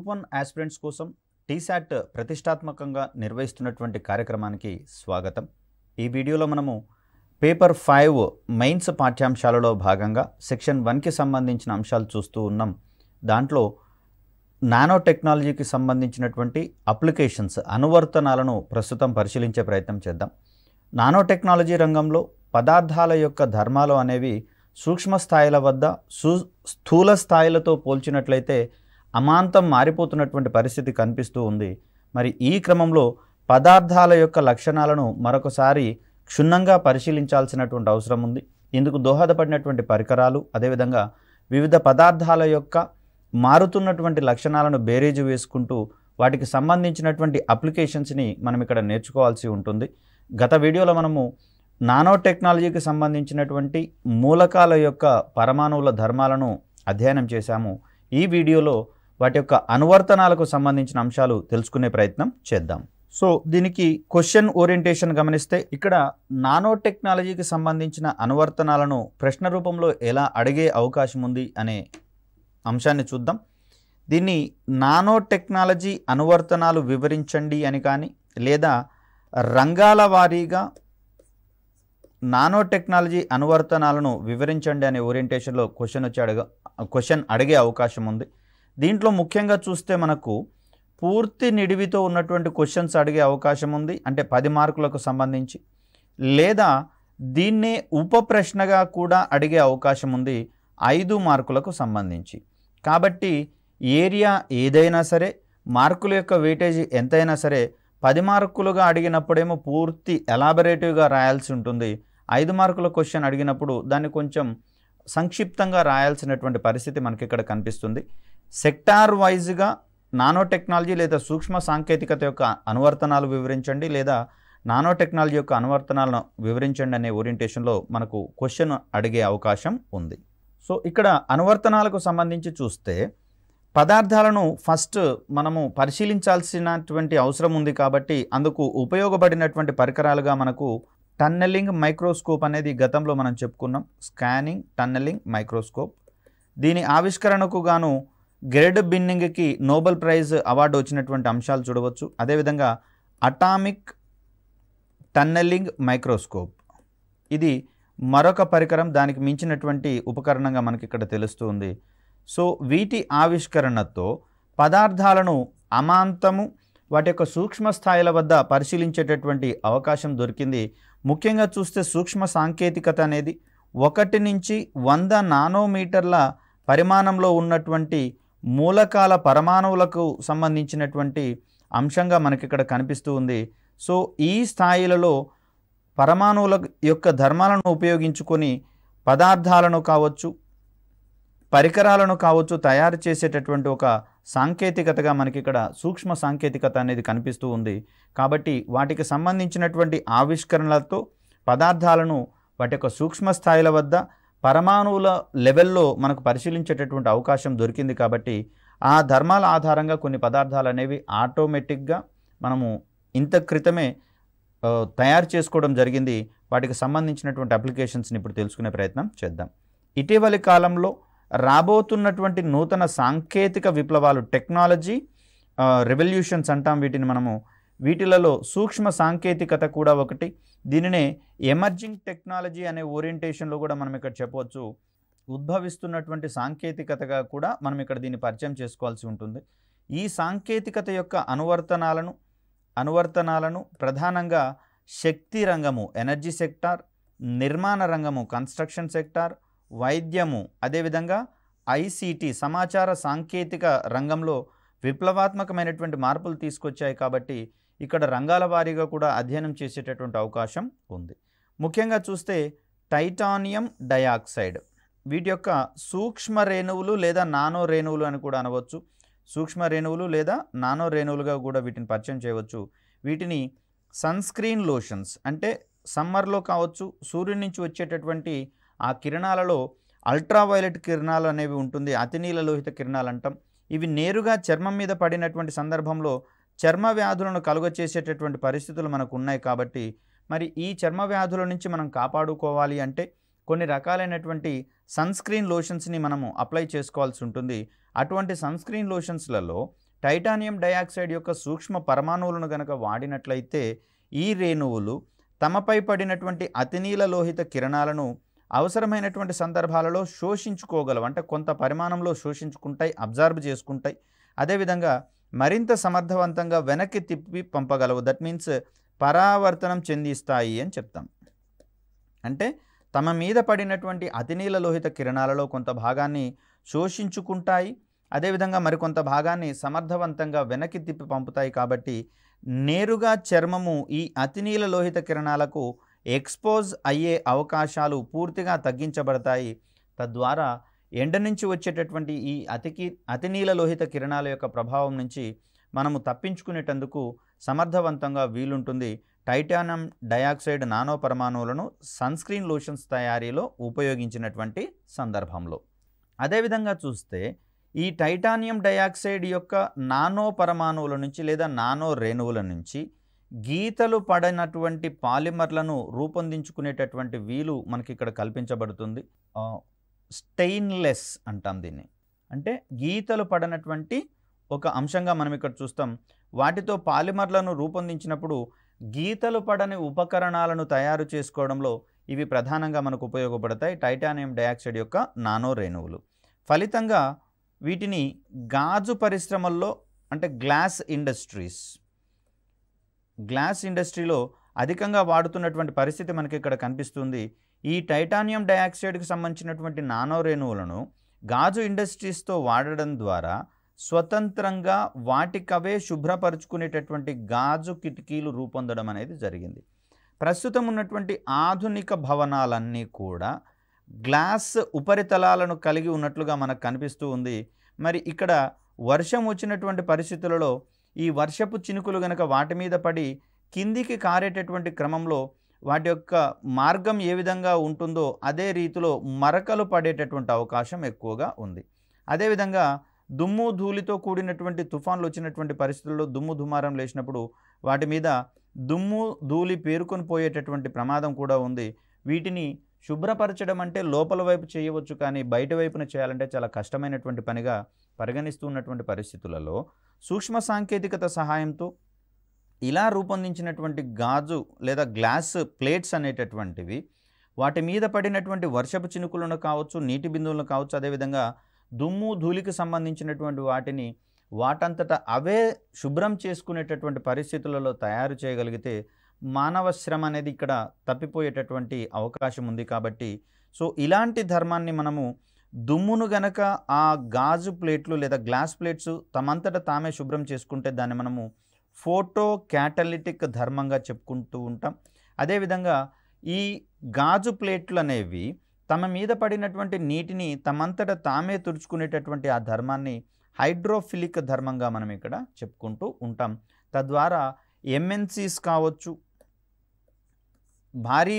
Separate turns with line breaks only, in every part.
Group 1 aspirants కోసం టీశాట్ ప్రతిష్టాత్మకంగా నిర్వహిస్తున్నటువంటి కార్యక్రమానికి స్వాగతం. ఈ వీడియోలో మనము పేపర్ 5 మెయిన్స్ పాఠ్యాంశాలలో భాగంగా సెక్షన్ 1కి సంబంధించిన అంశాలు చూస్తూ ఉన్నాం. దాంట్లో నానో టెక్నాలజీకి సంబంధించినటువంటి అప్లికేషన్స్ అనువర్తనాలను ప్రస్తుతం పరిశీలించే ప్రయత్నం చేద్దాం. నానో టెక్నాలజీ రంగంలో పదార్థాల యొక్క ధర్మాలు అనేవి సూక్ష్మ స్థాయిల వద్ద స్థూల స్థాయిలతో పోల్చినట్లయితే అమాంతం మారిపోతున్నటువంటి పరిస్థితి కనిపిస్తూ ఉంది. మరి ఈ క్రమంలో పదార్థాల యొక్క లక్షణాలను మరొకసారి క్షుణ్ణంగా పరిశీలించాల్సినటువంటి అవసరం ఉంది. ఇందుకు దోహదపడినటువంటి పరికరాలు, అదేవిధంగా వివిధ పదార్థాల యొక్క మారుతున్నటువంటి లక్షణాలను బేరీజు వేసుకుంటూ వాటికి సంబంధించినటువంటి అప్లికేషన్స్ని మనం ఇక్కడ నేర్చుకోవాల్సి ఉంటుంది. గత వీడియోలో మనము నానో టెక్నాలజీకి సంబంధించినటువంటి మూలకాల యొక్క పరమాణువుల ధర్మాలను అధ్యయనం చేశాము. ఈ వీడియోలో వాటి యొక్క అనువర్తనాలకు సంబంధించిన అంశాలు తెలుసుకునే ప్రయత్నం చేద్దాం. సో దీనికి క్వశ్చన్ ఓరియంటేషన్ గమనిస్తే ఇక్కడ నానో టెక్నాలజీకి సంబంధించిన అనువర్తనాలను ప్రశ్న రూపంలో ఎలా అడిగే అవకాశం ఉంది అనే అంశాన్ని చూద్దాం. దీన్ని నానో టెక్నాలజీ అనువర్తనాలు వివరించండి అని కానీ, లేదా రంగాల వారీగా నానో టెక్నాలజీ అనువర్తనాలను వివరించండి అనే ఓరియంటేషన్లో క్వశ్చన్ అడిగే అవకాశం ఉంది. దీంట్లో ముఖ్యంగా చూస్తే మనకు పూర్తి నిడివితో ఉన్నటువంటి క్వశ్చన్స్ అడిగే అవకాశం ఉంది, అంటే 10 మార్కులకు సంబంధించి, లేదా దీన్నే ఉప ప్రశ్నగా కూడా అడిగే అవకాశం ఉంది 5 మార్కులకు సంబంధించి. కాబట్టి ఏరియా ఏదైనా సరే, మార్కుల యొక్క వెయిటేజీ ఎంతైనా సరే 10 మార్కులుగా అడిగినప్పుడేమో పూర్తి ఎలాబరేటివ్గా రాయాల్సి ఉంటుంది. 5 మార్కుల క్వశ్చన్ అడిగినప్పుడు దాన్ని కొంచెం సంక్షిప్తంగా రాయాల్సినటువంటి పరిస్థితి మనకి ఇక్కడ కనిపిస్తుంది. సెక్టార్ వైజ్గా నానో టెక్నాలజీ లేదా సూక్ష్మ సాంకేతికత యొక్క అనువర్తనాలు వివరించండి, లేదా నానో టెక్నాలజీ యొక్క అనువర్తనాలను వివరించండి అనే ఓరియంటేషన్లో మనకు క్వశ్చన్ అడిగే అవకాశం ఉంది. సో ఇక్కడ అనువర్తనాలకు సంబంధించి చూస్తే పదార్థాలను ఫస్ట్ మనము పరిశీలించాల్సినటువంటి అవసరం ఉంది. కాబట్టి అందుకు ఉపయోగపడినటువంటి పరికరాలుగా మనకు టన్నెలింగ్ మైక్రోస్కోప్ అనేది గతంలో మనం చెప్పుకున్నాం. స్కానింగ్ టన్నెలింగ్ మైక్రోస్కోప్, దీని ఆవిష్కరణకు గాను గ్రెడ్ బిన్నింగ్కి నోబెల్ ప్రైజ్ అవార్డు వచ్చినటువంటి అంశాలు చూడవచ్చు. అదేవిధంగా అటామిక్ టన్నెలింగ్ మైక్రోస్కోప్, ఇది మరొక పరికరం, దానికి మించినటువంటి ఉపకరణంగా మనకి ఇక్కడ తెలుస్తుంది. సో వీటి ఆవిష్కరణతో పదార్థాలను అమాంతము వాటి యొక్క సూక్ష్మ స్థాయిల వద్ద పరిశీలించేటటువంటి అవకాశం దొరికింది. ముఖ్యంగా చూస్తే సూక్ష్మ సాంకేతికత అనేది 1 నుంచి 100 నానోమీటర్ల పరిమాణంలో ఉన్నటువంటి మూలకాల పరమాణువులకు సంబంధించినటువంటి అంశంగా మనకి ఇక్కడ కనిపిస్తూ ఉంది. సో ఈ స్థాయిలలో పరమాణువుల యొక్క ధర్మాలను ఉపయోగించుకొని పదార్థాలను కావచ్చు, పరికరాలను కావచ్చు తయారు చేసేటటువంటి ఒక సాంకేతికతగా మనకి ఇక్కడ సూక్ష్మ సాంకేతికత అనేది కనిపిస్తూ ఉంది. కాబట్టి వాటికి సంబంధించినటువంటి ఆవిష్కరణలతో పదార్థాలను వాటి యొక్క సూక్ష్మ స్థాయిల వద్ద పరమాణువుల లెవెల్లో మనకు పరిశీలించేటటువంటి అవకాశం దొరికింది. కాబట్టి ఆ ధర్మాల ఆధారంగా కొన్ని పదార్థాలు అనేవి ఆటోమేటిక్గా మనము ఇంత క్రితమే తయారు చేసుకోవడం జరిగింది. వాటికి సంబంధించినటువంటి అప్లికేషన్స్ని ఇప్పుడు తెలుసుకునే ప్రయత్నం చేద్దాం. ఇటీవలి కాలంలో రాబోతున్నటువంటి నూతన సాంకేతిక విప్లవాలు, టెక్నాలజీ రెవల్యూషన్స్ అంటాం వీటిని మనము. వీటిలలో సూక్ష్మ సాంకేతికత కూడా ఒకటి. దీనినే ఎమర్జింగ్ టెక్నాలజీ అనే ఓరియంటేషన్లో కూడా మనం ఇక్కడ చెప్పవచ్చు. ఉద్భవిస్తున్నటువంటి సాంకేతికతగా కూడా మనం ఇక్కడ దీన్ని పరిచయం చేసుకోవాల్సి ఉంటుంది. ఈ సాంకేతికత యొక్క అనువర్తనాలను ప్రధానంగా శక్తి రంగము, ఎనర్జీ సెక్టార్, నిర్మాణ రంగము, కన్స్ట్రక్షన్ సెక్టార్, వైద్యము, అదేవిధంగా ఐసిటి సమాచార సాంకేతిక రంగంలో విప్లవాత్మకమైనటువంటి మార్పులు తీసుకొచ్చాయి. కాబట్టి ఇక్కడ రంగాల వారీగా కూడా అధ్యయనం చేసేటటువంటి అవకాశం ఉంది. ముఖ్యంగా చూస్తే టైటానియం డయాక్సైడ్, వీటి యొక్క సూక్ష్మ రేణువులు లేదా నానో రేణువులు అని కూడా అనవచ్చు. సూక్ష్మ రేణువులు లేదా నానో రేణువులుగా కూడా వీటిని పరిచయం చేయవచ్చు. వీటిని సన్ స్క్రీన్ లోషన్స్, అంటే సమ్మర్లో కావచ్చు సూర్యుడి నుంచి వచ్చేటటువంటి ఆ కిరణాలలో అల్ట్రావైలెట్ కిరణాలు అనేవి ఉంటుంది, అతినీల లోహిత కిరణాలు అంటాం. ఇవి నేరుగా చర్మం మీద పడినటువంటి సందర్భంలో చర్మ వ్యాధులను కలుగచేసేటటువంటి పరిస్థితులు మనకు ఉన్నాయి. కాబట్టి మరి ఈ చర్మ వ్యాధుల నుంచి మనం కాపాడుకోవాలి అంటే కొన్ని రకాలైనటువంటి సన్ స్క్రీన్ లోషన్స్ని మనము అప్లై చేసుకోవాల్సి ఉంటుంది. అటువంటి సన్ స్క్రీన్ లోషన్స్లలో టైటానియం డయాక్సైడ్ యొక్క సూక్ష్మ పరమాణువులను గనక వాడినట్లయితే ఈ రేణువులు తమపై పడినటువంటి అతినీల లోహిత కిరణాలను అవసరమైనటువంటి సందర్భాలలో శోషించుకోగలవు. అంటే కొంత పరిమాణంలో శోషించుకుంటాయి, అబ్జర్వ్ చేసుకుంటాయి. అదేవిధంగా మరింత సమర్థవంతంగా వెనక్కి తిప్పి పంపగలవు. దట్ మీన్స్ పరావర్తనం చెందిస్తాయి అని చెప్తాం. అంటే తమ మీద పడినటువంటి అతినీల లోహిత కిరణాలలో కొంత భాగాన్ని శోషించుకుంటాయి, అదేవిధంగా మరికొంత భాగాన్ని సమర్థవంతంగా వెనక్కి తిప్పి పంపుతాయి. కాబట్టి నేరుగా చర్మము ఈ అతినీల లోహిత కిరణాలకు ఎక్స్పోజ్ అయ్యే అవకాశాలు పూర్తిగా తగ్గించబడతాయి. తద్వారా ఎండ నుంచి వచ్చేటటువంటి ఈ అతినీల లోహిత కిరణాల యొక్క ప్రభావం నుంచి మనము తప్పించుకునేటందుకు సమర్థవంతంగా వీలుంటుంది టైటానియం డయాక్సైడ్ నానో పరమాణువులను సన్స్క్రీన్ లోషన్స్ తయారీలో ఉపయోగించినటువంటి సందర్భంలో. అదేవిధంగా చూస్తే ఈ టైటానియం డయాక్సైడ్ యొక్క నానో పరమాణువుల నుంచి లేదా నానో రేణువుల నుంచి గీతలు పడినటువంటి పాలిమర్లను రూపొందించుకునేటటువంటి వీలు మనకి ఇక్కడ కల్పించబడుతుంది. స్టెయిన్లెస్ అంటాం దీన్ని. అంటే గీతలు పడినటువంటి ఒక అంశంగా మనం ఇక్కడ చూస్తాం. వాటితో పాలిమర్లను రూపొందించినప్పుడు గీతలు పడని ఉపకరణాలను తయారు చేసుకోవడంలో ఇవి ప్రధానంగా మనకు ఉపయోగపడతాయి, టైటానియం డయాక్సైడ్ యొక్క నానో రేణువులు. ఫలితంగా వీటిని గాజు పరిశ్రమల్లో అంటే గ్లాస్ ఇండస్ట్రీలో అధికంగా వాడుతున్నటువంటి పరిస్థితి మనకి ఇక్కడ కనిపిస్తుంది. ఈ టైటానియం డయాక్సైడ్కి సంబంధించినటువంటి నానో రేణువులను గాజు ఇండస్ట్రీస్తో వాడడం ద్వారా స్వతంత్రంగా వాటికవే శుభ్రపరుచుకునేటటువంటి గాజు కిటికీలు రూపొందడం అనేది జరిగింది. ప్రస్తుతం ఉన్నటువంటి ఆధునిక భవనాలన్నీ కూడా గ్లాస్ ఉపరితలాలను కలిగి ఉన్నట్లుగా మనకు కనిపిస్తూ ఉంది. మరి ఇక్కడ వర్షం వచ్చినటువంటి పరిస్థితులలో ఈ వర్షపు చినుకులు గనక వాటి మీద పడి కిందికి కారేటటువంటి క్రమంలో వాటి యొక్క మార్గం ఏ విధంగా ఉంటుందో అదే రీతిలో మరకలు పడేటటువంటి అవకాశం ఎక్కువగా ఉంది. అదేవిధంగా దుమ్ము ధూళితో కూడినటువంటి తుఫాన్లు వచ్చినటువంటి పరిస్థితుల్లో దుమ్ము దుమారం లేచినప్పుడు వాటి మీద దుమ్ము ధూళి పేరుకొని పోయేటటువంటి ప్రమాదం కూడా ఉంది. వీటిని శుభ్రపరచడం అంటే లోపల వైపు చేయవచ్చు, కానీ బయట వైపున చేయాలంటే చాలా కష్టమైనటువంటి పనిగా పరిగణిస్తూ ఉన్నటువంటి పరిస్థితులలో సూక్ష్మ సాంకేతికత సహాయంతో ఇలా రూపొందించినటువంటి గాజు లేదా గ్లాస్ ప్లేట్స్ అనేటటువంటివి వాటి మీద పడినటువంటి వర్షపు చినుకులను కావచ్చు, నీటి బిందువులను కావచ్చు, అదేవిధంగా దుమ్ము ధూళికి సంబంధించినటువంటి వాటిని వాటంతటా అవే శుభ్రం చేసుకునేటటువంటి పరిస్థితులలో తయారు చేయగలిగితే మానవ శ్రమ అనేది ఇక్కడ తప్పిపోయేటటువంటి అవకాశం ఉంది. కాబట్టి ఇలాంటి ధర్మాన్ని మనము దుమ్మును గనక ఆ గాజు ప్లేట్లు లేదా గ్లాస్ ప్లేట్స్ తమంతట తామే శుభ్రం చేసుకుంటే దాన్ని మనము ఫోటో క్యాటలిటిక్ ధర్మంగా చెప్పుకుంటూ ఉంటాం. అదేవిధంగా ఈ గాజు ప్లేట్లు అనేవి తమ మీద పడినటువంటి నీటిని తమంతట తామే తుడుచుకునేటటువంటి ఆ ధర్మాన్ని హైడ్రోఫిలిక్ ధర్మంగా మనం ఇక్కడ చెప్పుకుంటూ ఉంటాం. తద్వారా ఎంఎన్సీస్ కావచ్చు, భారీ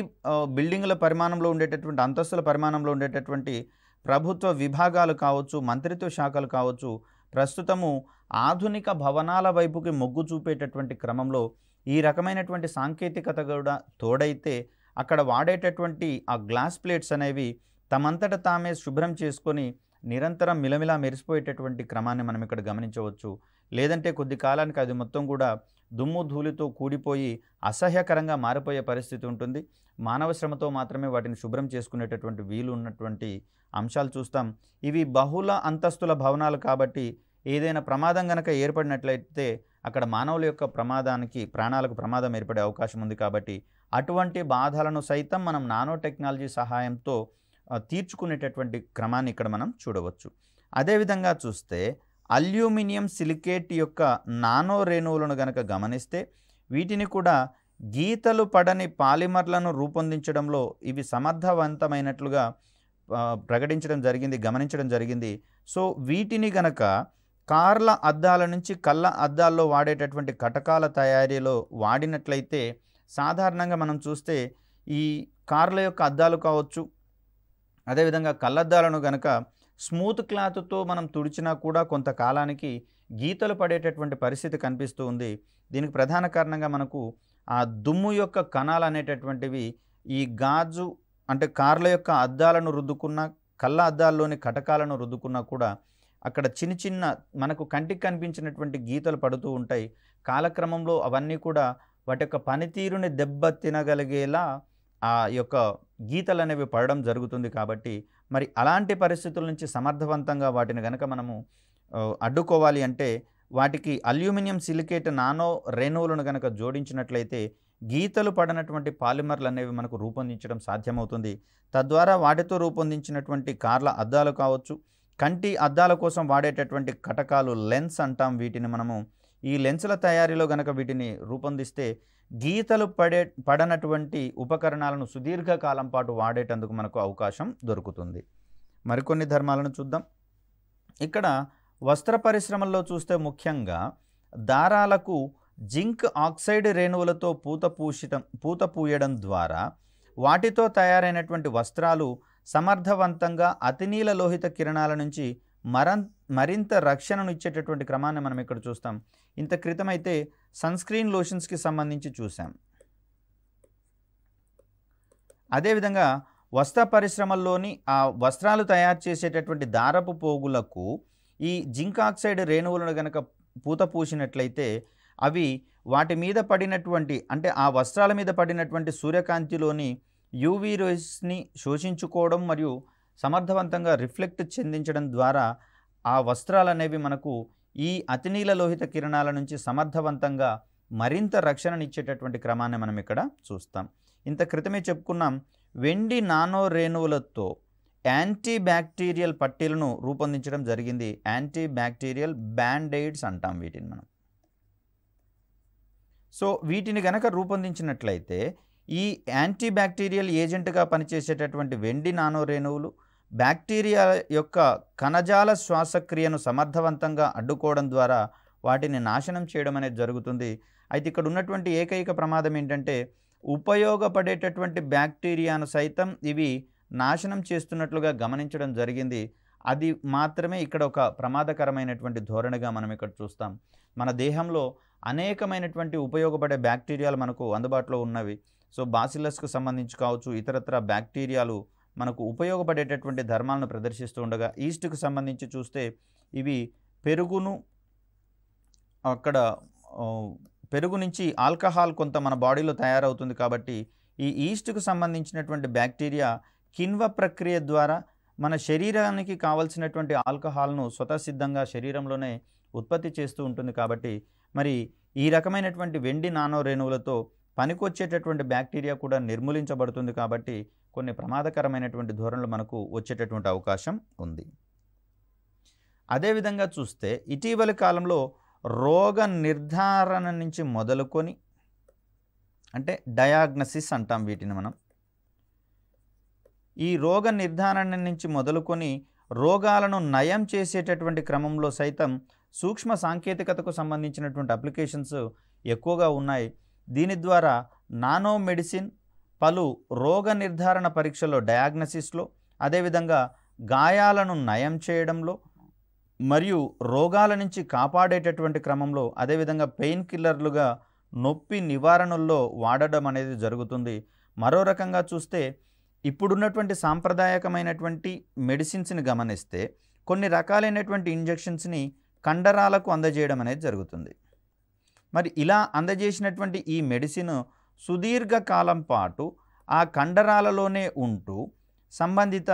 బిల్డింగుల పరిమాణంలో ఉండేటటువంటి అంతస్తుల పరిమాణంలో ఉండేటటువంటి ప్రభుత్వ విభాగాలు కావచ్చు, మంత్రిత్వ శాఖలు కావచ్చు, ప్రస్తుతము ఆధునిక భవనాల వైపుకి మొగ్గు చూపేటటువంటి క్రమంలో ఈ రకమైనటువంటి సాంకేతికత కూడా తోడైతే అక్కడ వాడేటటువంటి ఆ గ్లాస్ ప్లేట్స్ అనేవి తమంతట తామే శుభ్రం చేసుకొని నిరంతరం మిలమిలా మెరిసిపోయేటటువంటి క్రమాన్ని మనం ఇక్కడ గమనించవచ్చు. లేదంటే కొద్ది కాలానికి అది మొత్తం కూడా దుమ్ము ధూళితో కూడిపోయి అసహ్యకరంగా మారిపోయే పరిస్థితి ఉంటుంది. మానవ శ్రమతో మాత్రమే వాటిని శుభ్రం చేసుకునేటటువంటి వీలు ఉన్నటువంటి అంశాలు చూస్తాం. ఇవి బహుళ అంతస్తుల భవనాలు కాబట్టి ఏదైనా ప్రమాదం కనుక ఏర్పడినట్లయితే అక్కడ మానవుల యొక్క ప్రాణాలకు ప్రమాదం ఏర్పడే అవకాశం ఉంది. కాబట్టి అటువంటి బాధలను సైతం మనం నానో టెక్నాలజీ సహాయంతో తీర్చుకునేటటువంటి క్రమాన్ని ఇక్కడ మనం చూడవచ్చు. అదేవిధంగా చూస్తే అల్యూమినియం సిలికేట్ యొక్క నానో రేణువులను గనక గమనిస్తే వీటిని కూడా గీతలు పడని పాలిమర్లను రూపొందించడంలో ఇవి సమర్థవంతమైనట్లుగా గమనించడం జరిగింది. వీటిని గనక కార్ల అద్దాల నుంచి కళ్ళ అద్దాల్లో వాడేటటువంటి కటకాల తయారీలో వాడినట్లయితే సాధారణంగా మనం చూస్తే ఈ కార్ల యొక్క అద్దాలు కావచ్చు, అదేవిధంగా కళ్ళద్దాలను గనక స్మూత్ క్లాత్తో మనం తుడిచినా కూడా కొంతకాలానికి గీతలు పడేటటువంటి పరిస్థితి కనిపిస్తూ ఉంది. దీనికి ప్రధాన కారణంగా మనకు ఆ దుమ్ము యొక్క కణాలు అనేటటువంటివి ఈ గాజు అంటే కార్ల యొక్క అద్దాలను రుద్దుకున్న, కళ్ళ అద్దాల్లోని కటకాలను రుద్దుకున్నా కూడా అక్కడ చిన్న చిన్న మనకు కంటికి కనిపించినటువంటి గీతలు పడుతూ ఉంటాయి. కాలక్రమంలో అవన్నీ కూడా వాటి యొక్క పనితీరుని దెబ్బతినగలిగేలా ఆ యొక్క గీతలనేవి పడడం జరుగుతుంది. కాబట్టి మరి అలాంటి పరిస్థితుల నుంచి సమర్థవంతంగా వాటిని గనక మనము అడ్డుకోవాలి అంటే వాటికి అల్యూమినియం సిలికేట్ నానో రేణువులను గనక జోడించినట్లయితే గీతలు పడనటువంటి పాలిమర్లు అనేవి మనకు రూపొందించడం సాధ్యమవుతుంది. తద్వారా వాటితో రూపొందించినటువంటి కార్ల అద్దాలు కావచ్చు, కంటి అద్దాల కోసం వాడేటటువంటి కటకాలు లెన్స్ అంటాం వీటిని మనము. ఈ లెన్సుల తయారీలో గనక వీటిని రూపొందిస్తే గీతలు పడనటువంటి ఉపకరణాలను సుదీర్ఘకాలం పాటు వాడేటందుకు మనకు అవకాశం దొరుకుతుంది. మరికొన్ని ధర్మాలను చూద్దాం. ఇక్కడ వస్త్ర పరిశ్రమల్లో చూస్తే ముఖ్యంగా దారాలకు జింక్ ఆక్సైడ్ రేణువులతో పూత పూయడం ద్వారా వాటితో తయారైనటువంటి వస్త్రాలు సమర్థవంతంగా అతినీల లోహిత కిరణాల నుంచి మరింత రక్షణను ఇచ్చేటటువంటి క్రమాన్ని మనం ఇక్కడ చూస్తాం. ఇంత క్రితమైతే సన్స్క్రీన్ లోషన్స్కి సంబంధించి చూసాం. అదేవిధంగా వస్త్ర పరిశ్రమల్లోని ఆ వస్త్రాలు తయారు చేసేటటువంటి దారపు పోగులకు ఈ జింక్ ఆక్సైడ్ రేణువులను గనక పూత పూసినట్లయితే అవి వాటి మీద పడినటువంటి అంటే ఆ వస్త్రాల మీద పడినటువంటి సూర్యకాంతిలోని యూవీ రేస్ని శోషించుకోవడం మరియు సమర్థవంతంగా రిఫ్లెక్ట్ చెందించడం ద్వారా ఆ వస్త్రాలు అనేవి మనకు ఈ అతినీల లోహిత కిరణాల నుంచి సమర్థవంతంగా మరింత రక్షణనిచ్చేటటువంటి క్రమాన్ని మనం ఇక్కడ చూస్తాం. ఇంత క్రితమే చెప్పుకున్నాం, వెండి నానో రేణువులతో యాంటీ బ్యాక్టీరియల్ పట్టీలను రూపొందించడం జరిగింది. యాంటీ బ్యాక్టీరియల్ బ్యాండెయిడ్స్ అంటాం వీటిని మనం. సో వీటిని గనక రూపొందించినట్లయితే ఈ యాంటీ బ్యాక్టీరియల్ ఏజెంట్గా పనిచేసేటటువంటి వెండి నానో రేణువులు బ్యాక్టీరియా యొక్క కణజాల శ్వాసక్రియను సమర్థవంతంగా అడ్డుకోవడం ద్వారా వాటిని నాశనం చేయడం అనేది జరుగుతుంది. అయితే ఇక్కడ ఉన్నటువంటి ఏకైక ప్రమాదం ఏంటంటే ఉపయోగపడేటటువంటి బ్యాక్టీరియాను సైతం ఇవి నాశనం చేస్తున్నట్లుగా గమనించడం జరిగింది. అది మాత్రమే ఇక్కడ ఒక ప్రమాదకరమైనటువంటి ధోరణిగా మనం ఇక్కడ చూస్తాం. మన దేహంలో అనేకమైనటువంటి ఉపయోగపడే బ్యాక్టీరియాలు మనకు అందుబాటులో ఉన్నవి. సో బాసిల్లస్కు సంబంధించి కావచ్చు, ఇతరత్ర బ్యాక్టీరియాలు మనకు ఉపయోగపడేటటువంటి ధర్మాలను ప్రదర్శిస్తూ ఉండగా ఈస్ట్కు సంబంధించి చూస్తే ఇవి పెరుగు నుంచి ఆల్కహాల్ కొంత మన బాడీలో తయారవుతుంది. కాబట్టి ఈ ఈస్ట్కు సంబంధించినటువంటి బ్యాక్టీరియా కిణ్వ ప్రక్రియ ద్వారా మన శరీరానికి కావలసినటువంటి ఆల్కహాల్ను స్వతసిద్ధంగా శరీరంలోనే ఉత్పత్తి చేస్తూ ఉంటుంది. కాబట్టి మరి ఈ రకమైనటువంటి వెండి నానో రేణువులతో పనికొచ్చేటటువంటి బ్యాక్టీరియా కూడా నిర్మూలించబడుతుంది. కాబట్టి కొన్ని ప్రమాదకరమైనటువంటి ధోరణులు మనకు వచ్చేటటువంటి అవకాశం ఉంది. అదేవిధంగా చూస్తే ఇటీవలి కాలంలో రోగ నిర్ధారణ నుంచి మొదలుకొని అంటే డయాగ్నసిస్ అంటాం వీటిని మనం. ఈ రోగ నిర్ధారణ నుంచి మొదలుకొని రోగాలను నయం చేసేటటువంటి క్రమంలో సైతం సూక్ష్మ సాంకేతికతకు సంబంధించినటువంటి అప్లికేషన్స్ ఎక్కువగా ఉన్నాయి. దీని ద్వారా నానో మెడిసిన్ పలు రోగ నిర్ధారణ పరీక్షలో డయాగ్నసిస్లో, అదేవిధంగా గాయాలను నయం చేయడంలో మరియు రోగాల నుంచి కాపాడేటటువంటి క్రమంలో, అదేవిధంగా పెయిన్ కిల్లర్లుగా నొప్పి నివారణల్లో వాడడం అనేది జరుగుతుంది. మరో రకంగా చూస్తే ఇప్పుడున్నటువంటి సాంప్రదాయకమైనటువంటి మెడిసిన్స్ని గమనిస్తే కొన్ని రకాలైనటువంటి ఇంజెక్షన్స్ని కండరాలకు అందజేయడం అనేది జరుగుతుంది. మరి ఇలా అందజేసినటువంటి ఈ మెడిసిన్ సుదీర్ఘకాలం పాటు ఆ కండరాలలోనే ఉంటూ సంబంధిత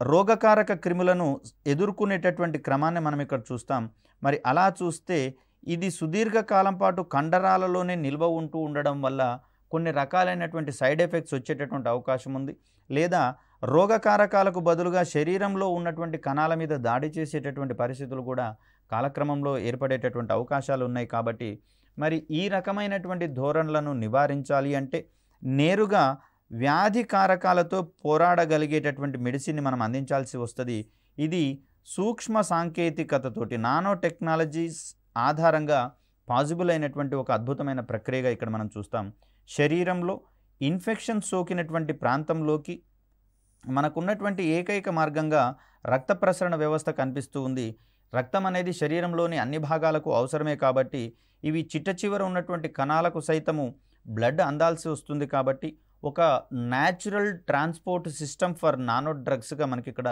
రోగకారక క్రిములను ఎదుర్కొనేటటువంటి క్రమాన్ని మనం ఇక్కడ చూస్తాం. మరి అలా చూస్తే ఇది సుదీర్ఘకాలం పాటు కండరాలలోనే నిల్వ ఉంటూ ఉండడం వల్ల కొన్ని రకాలైనటువంటి సైడ్ ఎఫెక్ట్స్ వచ్చేటటువంటి అవకాశం ఉంది. లేదా రోగకారకాలకు బదులుగా శరీరంలో ఉన్నటువంటి కణాల మీద దాడి చేసేటటువంటి పరిస్థితులు కూడా కాలక్రమంలో ఏర్పడేటటువంటి అవకాశాలు ఉన్నాయి. కాబట్టి మరి ఈ రకమైనటువంటి ధోరణులను నివారించాలి అంటే నేరుగా వ్యాధి కారకాలతో పోరాడగలిగేటటువంటి మెడిసిన్ని మనం అందించాల్సి వస్తుంది. ఇది సూక్ష్మ సాంకేతికతతోటి నానో టెక్నాలజీస్ ఆధారంగా పాసిబుల్ అయినటువంటి ఒక అద్భుతమైన ప్రక్రియగా ఇక్కడ మనం చూస్తాం. శరీరంలో ఇన్ఫెక్షన్ సోకినటువంటి ప్రాంతంలోకి మనకున్నటువంటి ఏకైక మార్గంగా రక్త ప్రసరణ వ్యవస్థ కనిపిస్తూ ఉంది. రక్తం అనేది శరీరంలోని అన్ని భాగాలకు అవసరమే. కాబట్టి ఇవి చిట్ట చివర ఉన్నటువంటి కణాలకు సైతము బ్లడ్ అందాల్సి వస్తుంది. కాబట్టి ఒక natural transport system for nano డ్రగ్స్గా మనకి ఇక్కడ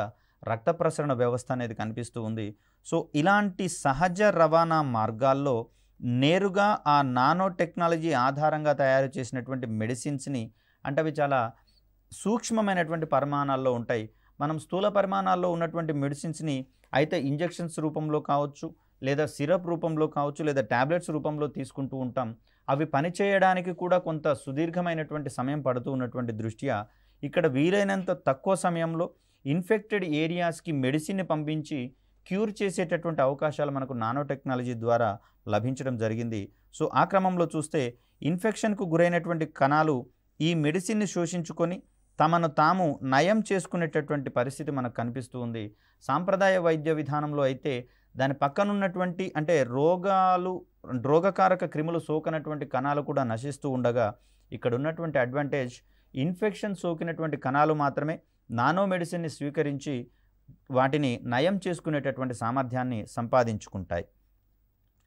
రక్త ప్రసరణ వ్యవస్థ అనేది కనిపిస్తూ ఉంది. సో ఇలాంటి సహజ రవాణా మార్గాల్లో నేరుగా ఆ నానో టెక్నాలజీ ఆధారంగా తయారు చేసినటువంటి మెడిసిన్స్ని, అంటే అవి చాలా సూక్ష్మమైనటువంటి పరిమాణాల్లో ఉంటాయి. మనం స్థూల పరిమాణాల్లో ఉన్నటువంటి మెడిసిన్స్ని అయితే ఇంజెక్షన్స్ రూపంలో కావచ్చు, లేదా సిరప్ రూపంలో కావచ్చు, లేదా టాబ్లెట్స్ రూపంలో తీసుకుంటూ ఉంటాం. అవి పనిచేయడానికి కూడా కొంత సుదీర్ఘమైనటువంటి సమయం పడుతూ ఉన్నటువంటి దృష్ట్యా ఇక్కడ వీలైనంత తక్కువ సమయంలో ఇన్ఫెక్టెడ్ ఏరియాస్కి మెడిసిన్ని పంపించి క్యూర్ చేసేటటువంటి అవకాశాలు మనకు నానో టెక్నాలజీ ద్వారా లభించడం జరిగింది. సో ఆ క్రమంలో చూస్తే ఇన్ఫెక్షన్కు గురైనటువంటి కణాలు ఈ మెడిసిన్ని శోషించుకొని తమను తాము నయం చేసుకునేటటువంటి పరిస్థితి మనకు కనిపిస్తూ ఉంది. సాంప్రదాయ వైద్య విధానంలో అయితే దాని పక్కనున్నటువంటి అంటే రోగకారక క్రిములు సోకనటువంటి కణాలు కూడా నశిస్తూ ఉండగా, ఇక్కడ ఉన్నటువంటి అడ్వాంటేజ్ ఇన్ఫెక్షన్ సోకినటువంటి కణాలు మాత్రమే నానో మెడిసిన్ని స్వీకరించి వాటిని నయం చేసుకునేటటువంటి సామర్థ్యాన్ని సంపాదించుకుంటాయి.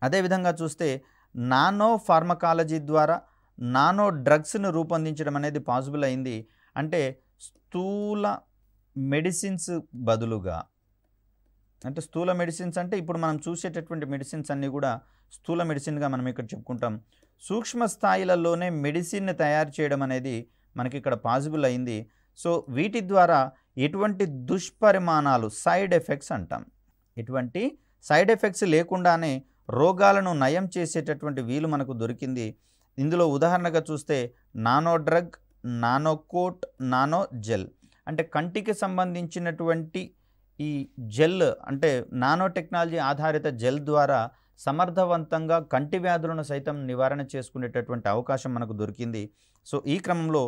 అదేవిధంగా చూస్తే నానో ఫార్మకాలజీ ద్వారా నానో డ్రగ్స్ను రూపొందించడం అనేది పాసిబుల్ అయింది. అంటే స్థూల మెడిసిన్స్ బదులుగా, అంటే స్థూల మెడిసిన్స్ అంటే ఇప్పుడు మనం చూసేటటువంటి మెడిసిన్స్ అన్నీ కూడా స్థూల మెడిసిన్గా మనం ఇక్కడ చెప్పుకుంటాం. సూక్ష్మ స్థాయిలలోనే మెడిసిన్ని తయారు చేయడం అనేది మనకి ఇక్కడ పాసిబుల్ అయింది. సో వీటి ద్వారా ఎటువంటి దుష్పరిమాణాలు, సైడ్ ఎఫెక్ట్స్ అంటాం, ఎటువంటి సైడ్ ఎఫెక్ట్స్ లేకుండానే రోగాలను నయం చేసేటటువంటి వీలు మనకు దొరికింది. ఇందులో ఉదాహరణగా చూస్తే nano drug, nano coat, nano gel, అంటే కంటికి సంబంధించినటువంటి ఈ జెల్, అంటే నానో టెక్నాలజీ ఆధారిత జెల్ ద్వారా సమర్థవంతంగా కంటి వ్యాధులను సైతం నివారణ చేసుకునేటటువంటి అవకాశం మనకు దొరికింది. సో ఈ క్రమంలో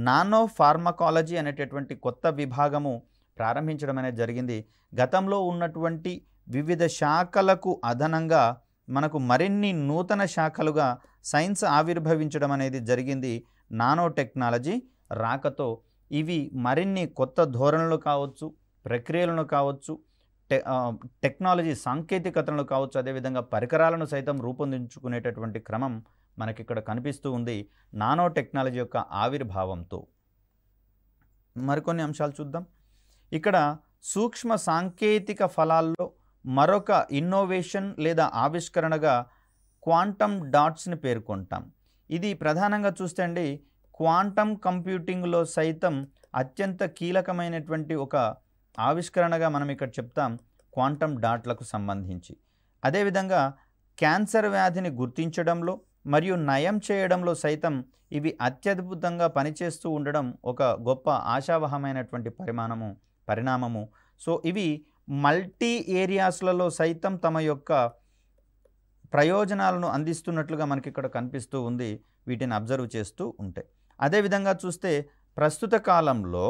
నానో ఫార్మకాలజీ అనేటటువంటి కొత్త విభాగము ప్రారంభించడం అనేది జరిగింది. గతంలో ఉన్నటువంటి వివిధ శాఖలకు అదనంగా మనకు మరిన్ని నూతన శాఖలుగా సైన్స్ ఆవిర్భవించడం అనేది జరిగింది. నానో టెక్నాలజీ రాకతో ఇవి మరిన్ని కొత్త ధోరణులు కావచ్చు, ప్రక్రియలను కావచ్చు, టెక్నాలజీ సాంకేతికతలను కావచ్చు, అదేవిధంగా పరికరాలను సైతం రూపొందించుకునేటటువంటి క్రమం మనకి ఇక్కడ కనిపిస్తూ ఉంది నానో టెక్నాలజీ యొక్క ఆవిర్భావంతో. మరికొన్ని అంశాలు చూద్దాం. ఇక్కడ సూక్ష్మ సాంకేతిక ఫలాల్లో మరొక ఇన్నోవేషన్ లేదా ఆవిష్కరణగా క్వాంటమ్ డాట్స్ని పేర్కొంటాం. ఇది ప్రధానంగా చూస్తే అండి క్వాంటమ్ కంప్యూటింగ్లో సైతం అత్యంత కీలకమైనటువంటి ఒక ఆవిష్కరణగా మనం ఇక్కడ చెప్తాం క్వాంటమ్ డాట్లకు సంబంధించి. అదేవిధంగా క్యాన్సర్ వ్యాధిని గుర్తించడంలో మరియు నయం చేయడంలో సైతం ఇవి అత్యద్భుతంగా పనిచేస్తూ ఉండడం ఒక గొప్ప ఆశావహమైనటువంటి పరిణామము. సో ఇవి మల్టీ ఏరియాస్లలో సైతం తమ యొక్క ప్రయోజనాలను అందిస్తున్నట్లుగా మనకి ఇక్కడ కనిపిస్తూ ఉంది వీటిని అబ్జర్వ్ చేస్తూ ఉంటే. అదేవిధంగా చూస్తే ప్రస్తుత కాలంలో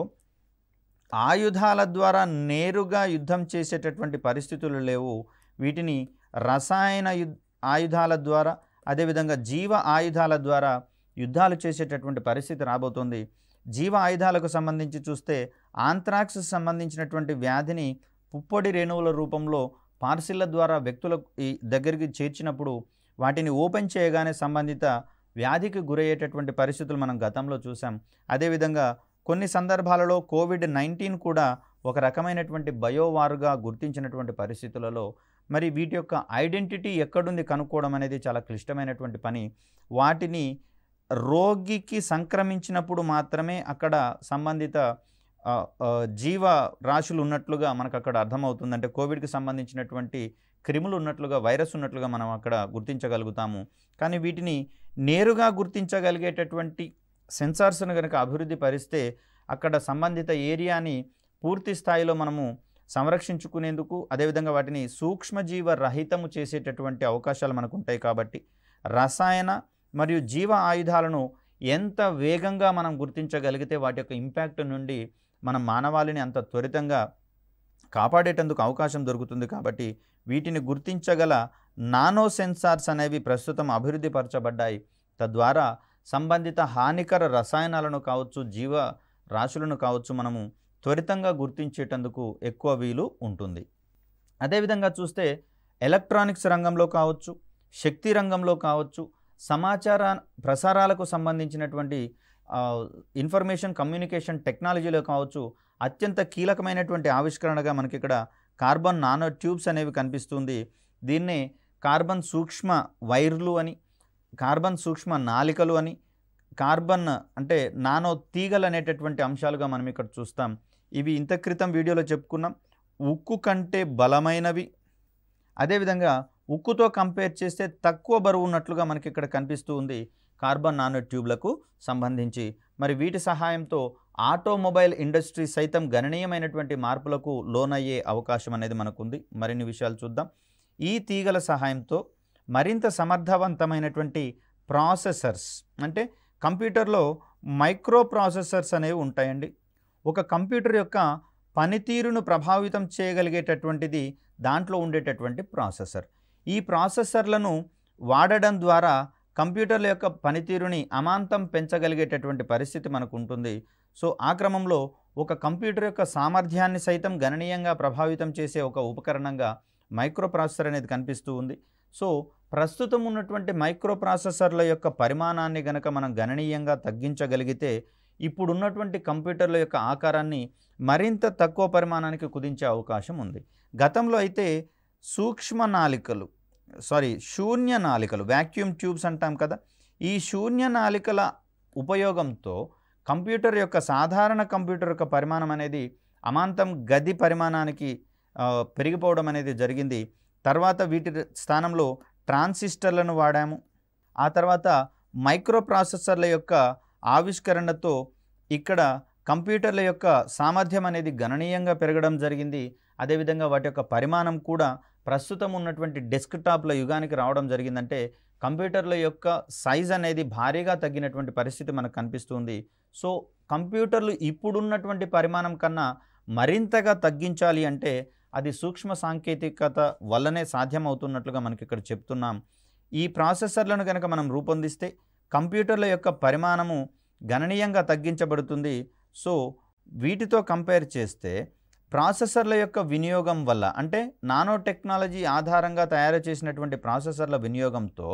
ఆయుధాల ద్వారా నేరుగా యుద్ధం చేసేటటువంటి పరిస్థితులు లేవు. వీటిని రసాయన ఆయుధాల ద్వారా, అదేవిధంగా జీవ ఆయుధాల ద్వారా యుద్ధాలు చేసేటటువంటి పరిస్థితి రాబోతోంది. జీవ ఆయుధాలకు సంబంధించి చూస్తే ఆంథ్రాక్స్ సంబంధించినటువంటి వ్యాధిని పుప్పొడి రేణువుల రూపంలో పార్సిళ్ల ద్వారా వ్యక్తుల దగ్గరికి చేర్చినప్పుడు వాటిని ఓపెన్ చేయగానే సంబంధిత వ్యాధికి గురయ్యేటటువంటి పరిస్థితులు మనం గతంలో చూసాం. అదేవిధంగా కొన్ని సందర్భాలలో కోవిడ్-19 కూడా ఒక రకమైనటువంటి బయోవార్గా గుర్తించినటువంటి పరిస్థితులలో మరి వీటి యొక్క ఐడెంటిటీ ఎక్కడుంది కనుక్కోవడం అనేది చాలా క్లిష్టమైనటువంటి పని. వాటిని రోగికి సంక్రమించినప్పుడు మాత్రమే అక్కడ సంబంధిత జీవ రాశులు ఉన్నట్లుగా మనకు అక్కడ అర్థమవుతుంది. అంటే కోవిడ్కి సంబంధించినటువంటి క్రిములు ఉన్నట్లుగా, వైరస్ ఉన్నట్లుగా మనం అక్కడ గుర్తించగలుగుతాము. కానీ వీటిని నేరుగా గుర్తించగలిగేటటువంటి సెన్సార్స్ను కనుక అభివృద్ధి పరిస్తే అక్కడ సంబంధిత ఏరియాని పూర్తి స్థాయిలో మనము సంరక్షించుకునేందుకు, అదేవిధంగా వాటిని సూక్ష్మజీవ రహితము చేసేటటువంటి అవకాశాలు మనకు ఉంటాయి. కాబట్టి రసాయన మరియు జీవ ఆయుధాలను ఎంత వేగంగా మనం గుర్తించగలిగితే వాటి యొక్క ఇంపాక్ట్ నుండి మనం మానవాళిని అంత త్వరితంగా కాపాడేటందుకు అవకాశం దొరుకుతుంది. కాబట్టి వీటిని గుర్తించగల నానో సెన్సార్స్ అనేవి ప్రస్తుతం అభివృద్ధి పరచబడ్డాయి. తద్వారా సంబంధిత హానికర రసాయనాలను కావచ్చు, జీవ రాశులను కావచ్చు మనము త్వరితంగా గుర్తించేటందుకు ఎక్కువ వీలు ఉంటుంది. అదేవిధంగా చూస్తే ఎలక్ట్రానిక్స్ రంగంలో కావచ్చు, శక్తి రంగంలో కావచ్చు, సమాచార ప్రసారాలకు సంబంధించినటువంటి ఇన్ఫర్మేషన్ కమ్యూనికేషన్ టెక్నాలజీలో కావచ్చు అత్యంత కీలకమైనటువంటి ఆవిష్కరణగా మనకి ఇక్కడ కార్బన్ నానో ట్యూబ్స్ అనేవి కనిపిస్తుంది. దీన్నే కార్బన్ సూక్ష్మ వైర్లు అని, కార్బన్ సూక్ష్మ నాళికలు అని, కార్బన్ అంటే నానో తీగలు అనేటటువంటి అంశాలుగా మనం ఇక్కడ చూస్తాం. ఇవి ఇంత క్రితం వీడియోలో చెప్పుకున్నాం. ఉక్కు కంటే బలమైనవి, అదేవిధంగా ఉక్కుతో కంపేర్ చేస్తే తక్కువ బరువు ఉన్నట్లుగా మనకి ఇక్కడ కనిపిస్తూ ఉంది కార్బన్ నానో ట్యూబ్లకు సంబంధించి. మరి వీటి సహాయంతో ఆటోమొబైల్ ఇండస్ట్రీ సైతం గణనీయమైనటువంటి మార్పులకు లోనయ్యే అవకాశం అనేది మనకుంది. మరిన్ని విషయాలు చూద్దాం. ఈ తీగల సహాయంతో మరింత సమర్థవంతమైనటువంటి ప్రాసెసర్స్, అంటే కంప్యూటర్లో మైక్రో ప్రాసెసర్స్ అనేవి ఉంటాయండి. ఒక కంప్యూటర్ యొక్క పనితీరును ప్రభావితం చేయగలిగేటటువంటిది దాంట్లో ఉండేటటువంటి ప్రాసెసర్. ఈ ప్రాసెసర్లను వాడడం ద్వారా కంప్యూటర్ల యొక్క పనితీరుని అమాంతం పెంచగలిగేటటువంటి పరిస్థితి మనకు ఉంటుంది. సో ఆ క్రమంలో ఒక కంప్యూటర్ యొక్క సామర్థ్యాన్ని సైతం గణనీయంగా ప్రభావితం చేసే ఒక ఉపకరణంగా మైక్రో ప్రాసెసర్ అనేది కనిపిస్తూ ఉంది. సో ప్రస్తుతం ఉన్నటువంటి మైక్రో ప్రాసెసర్ల యొక్క పరిమాణాన్ని గనక మనం గణనీయంగా తగ్గించగలిగితే ఇప్పుడున్నటువంటి కంప్యూటర్ల యొక్క ఆకారాన్ని మరింత తక్కువ పరిమాణానికి కుదించే అవకాశం ఉంది. గతంలో అయితే శూన్య నాళికలు వాక్యూమ్ ట్యూబ్స్ అంటాం కదా, ఈ శూన్య నాళికల ఉపయోగంతో కంప్యూటర్ యొక్క సాధారణ కంప్యూటర్ యొక్క పరిమాణం అనేది అమాంతం గది పరిమాణానికి పెరిగిపోవడం అనేది జరిగింది. తర్వాత వీటి స్థానంలో ట్రాన్సిస్టర్లను వాడాము. ఆ తర్వాత మైక్రో ప్రాసెసర్ల యొక్క ఆవిష్కరణతో ఇక్కడ కంప్యూటర్ల యొక్క సామర్థ్యం అనేది గణనీయంగా పెరగడం జరిగింది. అదేవిధంగా వాటి యొక్క పరిమాణం కూడా ప్రస్తుతం ఉన్నటువంటి డెస్క్టాప్ల యుగానికి రావడం జరిగిందంటే కంప్యూటర్ల యొక్క సైజ్ అనేది భారీగా తగ్గినటువంటి పరిస్థితి మనకు కనిపిస్తుంది. సో కంప్యూటర్లు ఇప్పుడున్నటువంటి పరిమాణం కన్నా మరింతగా తగ్గించాలి అంటే అది సూక్ష్మ సాంకేతికత వల్లనే సాధ్యమవుతున్నట్లుగా మనకి ఇక్కడ చెప్తున్నాం. ఈ ప్రాసెసర్లను కనుక మనం రూపొందిస్తే కంప్యూటర్ల యొక్క పరిమాణము గణనీయంగా తగ్గించబడుతుంది. సో వీటితో కంపేర్ చేస్తే ప్రాసెసర్ల యొక్క వినియోగం వల్ల, అంటే నానో టెక్నాలజీ ఆధారంగా తయారు చేసినటువంటి ప్రాసెసర్ల వినియోగంతో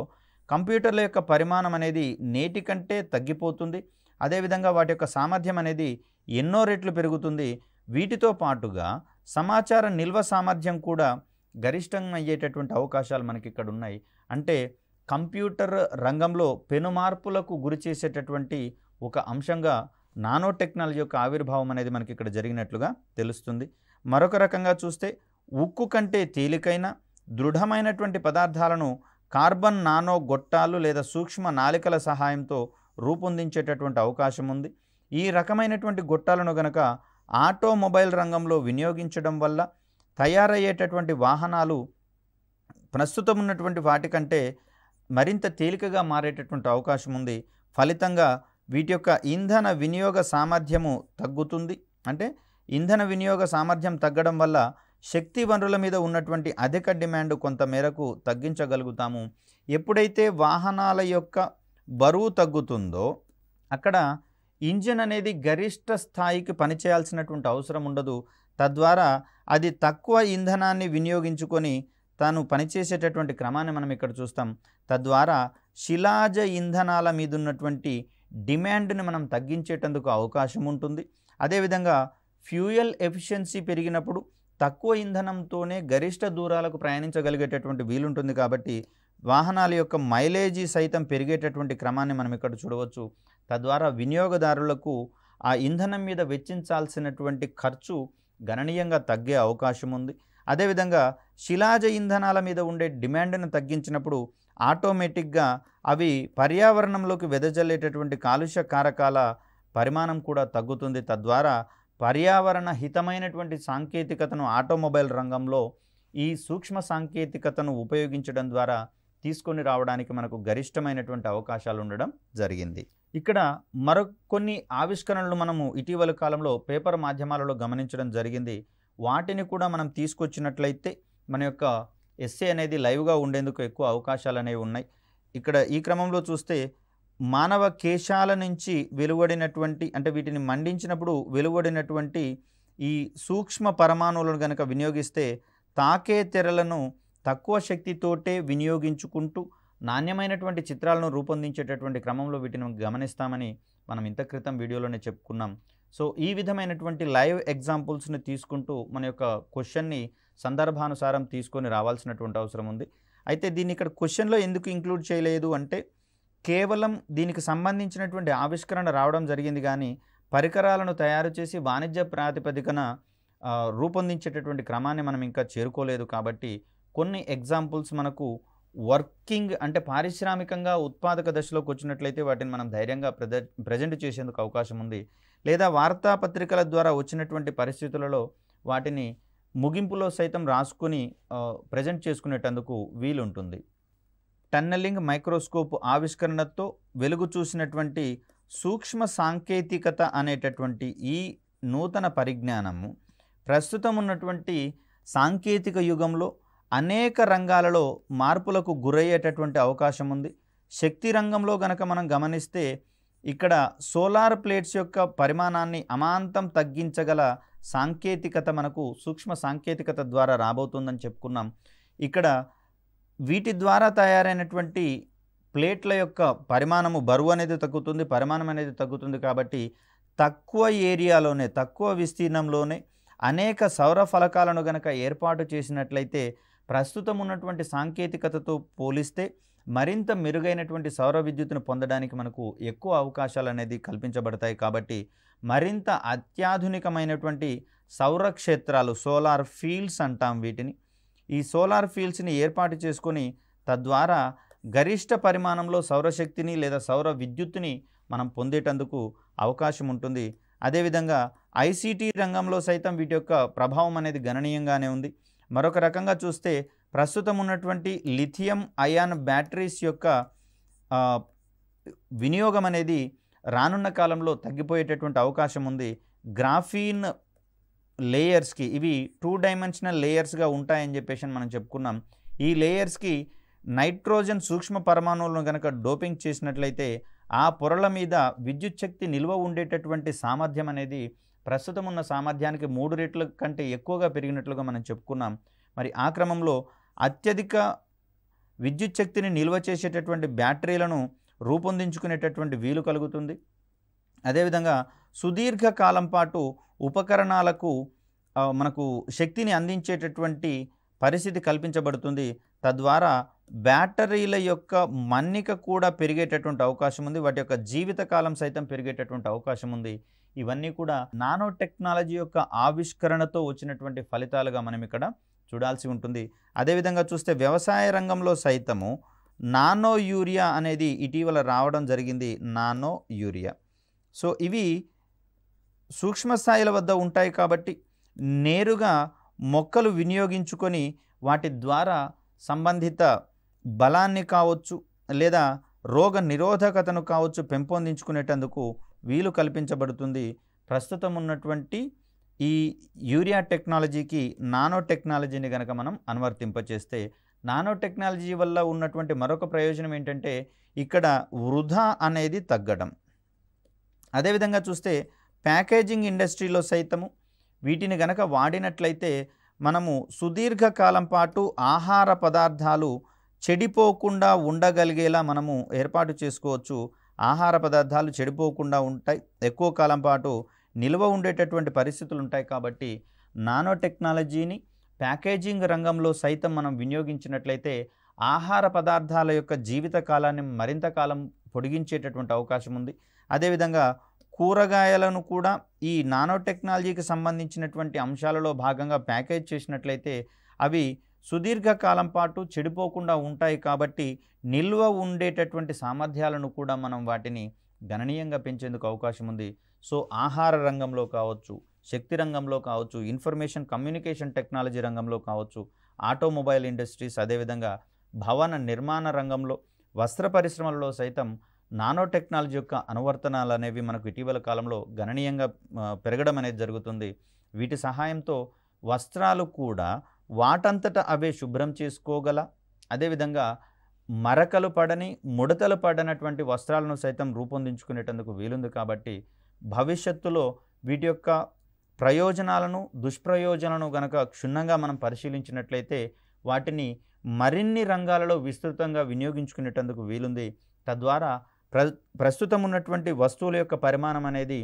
కంప్యూటర్ల యొక్క పరిమాణం అనేది నేటి కంటే తగ్గిపోతుంది. అదేవిధంగా వాటి యొక్క సామర్థ్యం అనేది ఎన్నో రెట్లు పెరుగుతుంది. వీటితో పాటుగా సమాచార నిల్వ సామర్థ్యం కూడా గరిష్టంగా అయ్యేటటువంటి అవకాశాలు మనకి ఇక్కడ ఉన్నాయి. అంటే కంప్యూటర్ రంగంలో పెను మార్పులకు గురి చేసేటటువంటి ఒక అంశంగా నానో టెక్నాలజీ యొక్క ఆవిర్భావం అనేది మనకి ఇక్కడ జరిగినట్లుగా తెలుస్తుంది. మరొక రకంగా చూస్తే ఉక్కు కంటే తేలికైన దృఢమైనటువంటి పదార్థాలను కార్బన్ నానో గొట్టాలు లేదా సూక్ష్మ నాళికల సహాయంతో రూపొందించేటటువంటి అవకాశం ఉంది. ఈ రకమైనటువంటి గొట్టాలను గనక ఆటోమొబైల్ రంగంలో వినియోగించడం వల్ల తయారయ్యేటటువంటి వాహనాలు ప్రస్తుతం ఉన్నటువంటి వాటికంటే మరింత తేలికగా మారేటటువంటి అవకాశం ఉంది. ఫలితంగా వీటి యొక్క ఇంధన వినియోగ సామర్థ్యము తగ్గుతుంది. అంటే ఇంధన వినియోగ సామర్థ్యం తగ్గడం వల్ల శక్తి వనరుల మీద ఉన్నటువంటి అధిక డిమాండ్ కొంత మేరకు తగ్గించగలుగుతాము. ఎప్పుడైతే వాహనాల యొక్క బరువు తగ్గుతుందో అక్కడ ఇంజిన్ అనేది గరిష్ట స్థాయికి పనిచేయాల్సినటువంటి అవసరం ఉండదు. తద్వారా అది తక్కువ ఇంధనాన్ని వినియోగించుకొని తాను పనిచేసేటటువంటి క్రమాన్ని మనం ఇక్కడ చూస్తాం. తద్వారా శిలాజ ఇంధనాల మీద ఉన్నటువంటి డిమాండ్ని మనం తగ్గించేటందుకు అవకాశం ఉంటుంది. అదేవిధంగా ఫ్యూయల్ ఎఫిషియన్సీ పెరిగినప్పుడు తక్కువ ఇంధనంతోనే గరిష్ట దూరాలకు ప్రయాణించగలిగేటటువంటి వీలుంటుంది. కాబట్టి వాహనాల యొక్క మైలేజీ సైతం పెరిగేటటువంటి క్రమాన్ని మనం ఇక్కడ చూడవచ్చు. తద్వారా వినియోగదారులకు ఆ ఇంధనం మీద వెచ్చించాల్సినటువంటి ఖర్చు గణనీయంగా తగ్గే అవకాశం ఉంది. అదేవిధంగా శిలాజ ఇంధనాల మీద ఉండే డిమాండ్ను తగ్గించినప్పుడు ఆటోమేటిక్గా అవి పర్యావరణంలోకి వెదజల్లేటటువంటి కాలుష్య కారకాల పరిమాణం కూడా తగ్గుతుంది. తద్వారా పర్యావరణ హితమైనటువంటి సాంకేతికతను ఆటోమొబైల్ రంగంలో ఈ సూక్ష్మ సాంకేతికతను ఉపయోగించడం ద్వారా తీసుకొని రావడానికి మనకు గరిష్టమైనటువంటి అవకాశాలు ఉండడం జరిగింది. ఇక్కడ మరికొన్ని ఆవిష్కరణలు మనము ఇటీవల కాలంలో పేపర్ మాధ్యమాలలో గమనించడం జరిగింది. వాటిని కూడా మనం తీసుకొచ్చినట్లయితే మన యొక్క ఎస్సే అనేది లైవ్గా ఉండేందుకు ఎక్కువ అవకాశాలు అనేవి ఉన్నాయి. ఇక్కడ ఈ క్రమంలో చూస్తే మానవ కేశాల నుంచి వెలువడినటువంటి, అంటే వీటిని మండించినప్పుడు వెలువడినటువంటి ఈ సూక్ష్మ పరమాణువులను కనుక వినియోగిస్తే తాకే తెరలను తక్కువ శక్తితోటే వినియోగించుకుంటూ నాణ్యమైనటువంటి చిత్రాలను రూపొందించేటటువంటి క్రమంలో వీటిని గమనిస్తామని మనం ఇంత క్రితం వీడియోలోనే చెప్పుకున్నాం. సో ఈ విధమైనటువంటి లైవ్ ఎగ్జాంపుల్స్ని తీసుకుంటూ మన యొక్క క్వశ్చన్ని సందర్భానుసారం తీసుకొని రావాల్సినటువంటి అవసరం ఉంది. అయితే దీన్ని ఇక్కడ క్వశ్చన్లో ఎందుకు ఇంక్లూడ్ చేయలేదు అంటే కేవలం దీనికి సంబంధించినటువంటి ఆవిష్కరణ రావడం జరిగింది, కానీ పరికరాలను తయారు చేసి వాణిజ్య ప్రాతిపదికన రూపొందించేటటువంటి క్రమాన్ని మనం ఇంకా చేరుకోలేదు. కాబట్టి కొన్ని ఎగ్జాంపుల్స్ మనకు వర్కింగ్ అంటే పారిశ్రామికంగా ఉత్పాదక దశలోకి వచ్చినట్లయితే వాటిని మనం ధైర్యంగా ప్రజెంట్ చేసేందుకు అవకాశం ఉంది. లేదా వార్తాపత్రికల ద్వారా వచ్చినటువంటి పరిస్థితులలో వాటిని ముగింపులో సైతం రాసుకొని ప్రజెంట్ చేసుకునేటందుకు వీలుంటుంది. టన్నెలింగ్ మైక్రోస్కోప్ ఆవిష్కరణతో వెలుగు చూసినటువంటి సూక్ష్మ సాంకేతికత అనేటటువంటి ఈ నూతన పరిజ్ఞానము ప్రస్తుతం ఉన్నటువంటి సాంకేతిక యుగంలో అనేక రంగాలలో మార్పులకు గురయ్యేటటువంటి అవకాశం ఉంది. శక్తి రంగంలో గనక మనం గమనిస్తే ఇక్కడ సోలార్ ప్లేట్స్ యొక్క పరిమాణాన్ని అమాంతం తగ్గించగల సాంకేతికత మనకు సూక్ష్మ సాంకేతికత ద్వారా రాబోతుందని చెప్పుకున్నాం. ఇక్కడ వీటి ద్వారా తయారైనటువంటి ప్లేట్ల యొక్క పరిమాణము బరువు అనేది తగ్గుతుంది, పరిమాణం అనేది తగ్గుతుంది. కాబట్టి తక్కువ ఏరియాలోనే తక్కువ విస్తీర్ణంలోనే అనేక సౌర ఫలకాలను గనక ఏర్పాటు చేసినట్లయితే ప్రస్తుతం ఉన్నటువంటి సాంకేతికతతో పోలిస్తే మరింత మెరుగైనటువంటి సౌర విద్యుత్తును పొందడానికి మనకు ఎక్కువ అవకాశాలు అనేది కల్పించబడతాయి. కాబట్టి మరింత అత్యాధునికమైనటువంటి సౌర క్షేత్రాలు సోలార్ ఫీల్డ్స్ అంటాం వీటిని. ఈ సోలార్ ఫీల్డ్స్ని ఏర్పాటు చేసుకొని తద్వారా గరిష్ట పరిమాణంలో సౌరశక్తిని లేదా సౌర విద్యుత్తుని మనం పొందేటందుకు అవకాశం ఉంటుంది. అదేవిధంగా ఐసీటీ రంగంలో సైతం వీటి యొక్క ప్రభావం అనేది గణనీయంగానే ఉంది. మరొక రకంగా చూస్తే ప్రస్తుతం ఉన్నటువంటి లిథియం అయాన్ బ్యాటరీస్ యొక్క వినియోగం అనేది రానున్న కాలంలో తగ్గిపోయేటటువంటి అవకాశం ఉంది. గ్రాఫీన్ లేయర్స్కి ఇవి 2 డైమెన్షనల్ లేయర్స్గా ఉంటాయని చెప్పేసి మనం చెప్పుకున్నాం. ఈ లేయర్స్కి నైట్రోజన్ సూక్ష్మ పరమాణువులను కనుక డోపింగ్ చేసినట్లయితే ఆ పొరల మీద విద్యుత్ శక్తి నిల్వ ఉండేటటువంటి సామర్థ్యం అనేది ప్రస్తుతం ఉన్న సామర్థ్యానికి 3 రెట్ల కంటే ఎక్కువగా పెరిగినట్లుగా మనం చెప్పుకున్నాం. మరి ఆ క్రమంలో అత్యధిక విద్యుత్ శక్తిని నిల్వ చేసేటటువంటి బ్యాటరీలను రూపొందించుకునేటటువంటి వీలు కలుగుతుంది. అదేవిధంగా సుదీర్ఘకాలం పాటు ఉపకరణాలకు మనకు శక్తిని అందించేటటువంటి పరిస్థితి కల్పించబడుతుంది. తద్వారా బ్యాటరీల యొక్క మన్నిక కూడా పెరిగేటటువంటి అవకాశం ఉంది, వాటి యొక్క జీవితకాలం సైతం పెరిగేటటువంటి అవకాశం ఉంది. ఇవన్నీ కూడా నానో టెక్నాలజీ యొక్క ఆవిష్కరణతో వచ్చినటువంటి ఫలితాలుగా మనం ఇక్కడ చూడాల్సి ఉంటుంది. అదేవిధంగా చూస్తే వ్యవసాయ రంగంలో సైతము నానో యూరియా అనేది ఇటీవల రావడం జరిగింది. నానో యూరియా సో ఇవి సూక్ష్మ స్థాయిల వద్ద ఉంటాయి కాబట్టి నేరుగా మొక్కలు వినియోగించుకొని వాటి ద్వారా సంబంధిత బలాన్ని కావచ్చు లేదా రోగ నిరోధకతను కావచ్చు పెంపొందించుకునేటందుకు వీలు కల్పించబడుతుంది. ప్రస్తుతం ఉన్నటువంటి ఈ యూరియా టెక్నాలజీకి నానో టెక్నాలజీని కనుక మనం అనువర్తింపచేస్తే నానో టెక్నాలజీ వల్ల ఉన్నటువంటి మరొక ప్రయోజనం ఏంటంటే ఇక్కడ వృధా అనేది తగ్గడం. అదేవిధంగా చూస్తే ప్యాకేజింగ్ ఇండస్ట్రీలో సైతము వీటిని గనక వాడినట్లయితే మనము సుదీర్ఘకాలం పాటు ఆహార పదార్థాలు చెడిపోకుండా ఉండగలిగేలా మనము ఏర్పాటు చేసుకోవచ్చు. ఆహార పదార్థాలు చెడిపోకుండా ఉంటాయి, ఎక్కువ కాలం పాటు నిల్వ ఉండేటటువంటి పరిస్థితులు ఉంటాయి. కాబట్టి నానో టెక్నాలజీని ప్యాకేజింగ్ రంగంలో సైతం మనం వినియోగించినట్లయితే ఆహార పదార్థాల యొక్క జీవిత కాలాన్ని మరింత కాలం పొడిగించేటటువంటి అవకాశం ఉంది. అదేవిధంగా కూరగాయలను కూడా ఈ నానో టెక్నాలజీకి సంబంధించినటువంటి అంశాలలో భాగంగా ప్యాకేజ్ చేసినట్లయితే అవి సుదీర్ఘకాలం పాటు చెడిపోకుండా ఉంటాయి. కాబట్టి నిల్వ ఉండేటటువంటి సామర్థ్యాలను కూడా మనం వాటిని గణనీయంగా పెంచేందుకు అవకాశం ఉంది. సో ఆహార రంగంలో కావచ్చు, శక్తి రంగంలో కావచ్చు, ఇన్ఫర్మేషన్ కమ్యూనికేషన్ టెక్నాలజీ రంగంలో కావచ్చు, ఆటోమొబైల్ ఇండస్ట్రీస్, అదేవిధంగా భవన నిర్మాణ రంగంలో, వస్త్ర పరిశ్రమలలో సైతం నానో టెక్నాలజీ యొక్క అనువర్తనాలు అనేవి మనకు ఇటీవల కాలంలో గణనీయంగా పెరగడం అనేది జరుగుతుంది. వీటి సహాయంతో వస్త్రాలు కూడా వాటంతట అవే శుభ్రం చేసుకోగల, అదేవిధంగా మరకలు పడని, ముడతలు పడనటువంటి వస్త్రాలను సైతం రూపొందించుకునేటందుకు వీలుంది. కాబట్టి భవిష్యత్తులో వీటి యొక్క ప్రయోజనాలను, దుష్ప్రయోజనాలను గనక క్షుణ్ణంగా మనం పరిశీలించినట్లయితే వాటిని మరిన్ని రంగాలలో విస్తృతంగా వినియోగించుకునేటందుకు వీలుంది. తద్వారా ప్రస్తుతం ఉన్నటువంటి వస్తువుల యొక్క పరిమాణం అనేది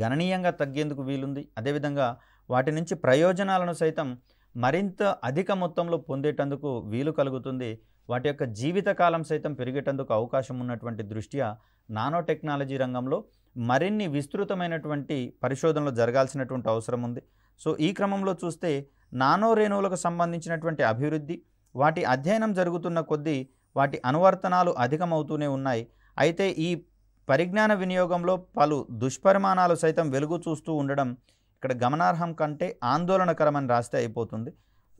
గణనీయంగా తగ్గేందుకు వీలుంది. అదేవిధంగా వాటి నుంచి ప్రయోజనాలను సైతం మరింత అధిక మొత్తంలో పొందేటందుకు వీలు కలుగుతుంది. వాటి యొక్క జీవితకాలం సైతం పెరిగేటందుకు అవకాశం ఉన్నటువంటి దృష్ట్యా నానో టెక్నాలజీ రంగంలో మరిన్ని విస్తృతమైనటువంటి పరిశోధనలు జరగాల్సినటువంటి అవసరం ఉంది. సో ఈ క్రమంలో చూస్తే నానో రేణువులకు సంబంధించినటువంటి అభివృద్ధి, వాటి అధ్యయనం జరుగుతున్న కొద్దీ వాటి అనువర్తనాలు అధికమవుతూనే ఉన్నాయి. అయితే ఈ పరిజ్ఞాన వినియోగంలో పలు దుష్పరిమాణాలు సైతం వెలుగు చూస్తూ ఉండడం ఇక్కడ గమనార్హం కంటే ఆందోళనకరమని రాస్తే అయిపోతుంది.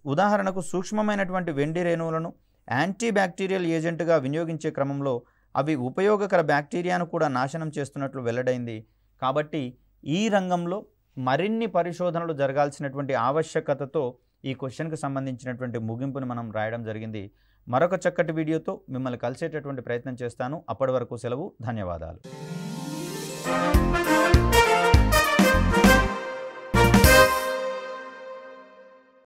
ఉదాహరణకు సూక్ష్మమైనటువంటి వెండి రేణువులను యాంటీ బ్యాక్టీరియల్ ఏజెంట్గా వినియోగించే క్రమంలో అవి ఉపయోగకర బ్యాక్టీరియాను కూడా నాశనం చేస్తున్నట్లు వెల్లడైంది. కాబట్టి ఈ రంగంలో మరిన్ని పరిశోధనలు జరగాల్సినటువంటి ఆవశ్యకతతో ఈ క్వశ్చన్కి సంబంధించినటువంటి ముగింపుని మనం రాయడం జరిగింది. మరొక చక్కటి వీడియోతో మిమ్మల్ని కలిసేటటువంటి ప్రయత్నం చేస్తాను. అప్పటి వరకు సెలవు. ధన్యవాదాలు.